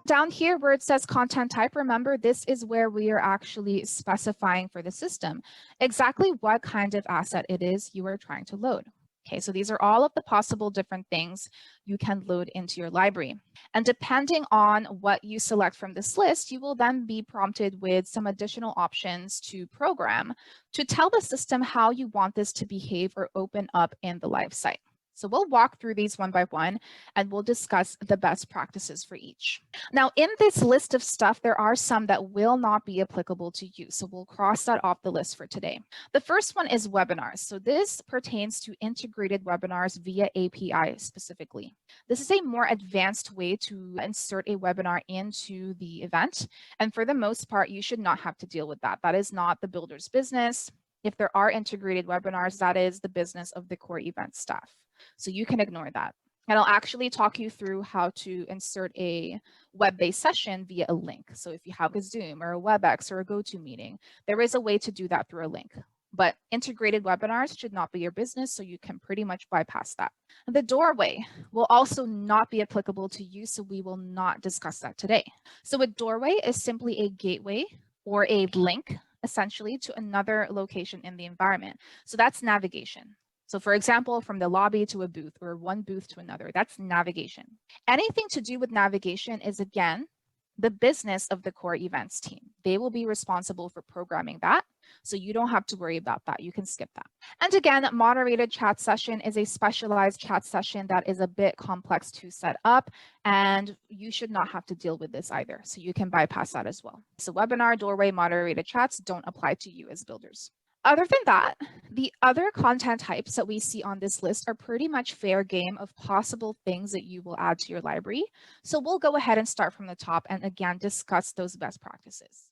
Down here where it says content type, remember this is where we are actually specifying for the system exactly what kind of asset it is you are trying to load. Okay, so these are all of the possible different things you can load into your library. And depending on what you select from this list, you will then be prompted with some additional options to program to tell the system how you want this to behave or open up in the live site. So we'll walk through these one by one and we'll discuss the best practices for each. Now, in this list of stuff, there are some that will not be applicable to you. So we'll cross that off the list for today. The first one is webinars. So this pertains to integrated webinars via API specifically. This is a more advanced way to insert a webinar into the event. And for the most part, you should not have to deal with that. That is not the builder's business. If there are integrated webinars, that is the business of the core event staff. So you can ignore that. And I'll actually talk you through how to insert a web-based session via a link. So if you have a Zoom or a WebEx or a GoToMeeting, there is a way to do that through a link. But integrated webinars should not be your business, so you can pretty much bypass that. The doorway will also not be applicable to you, so we will not discuss that today. So a doorway is simply a gateway or a link, essentially, to another location in the environment. So that's navigation. So for example, from the lobby to a booth or one booth to another, that's navigation. Anything to do with navigation is, again, the business of the core events team. They will be responsible for programming that. So you don't have to worry about that. You can skip that. And again, moderated chat session is a specialized chat session that is a bit complex to set up, and you should not have to deal with this either. So you can bypass that as well. So webinar, doorway, moderated chats don't apply to you as builders. Other than that, the other content types that we see on this list are pretty much fair game of possible things that you will add to your library. So we'll go ahead and start from the top and again discuss those best practices.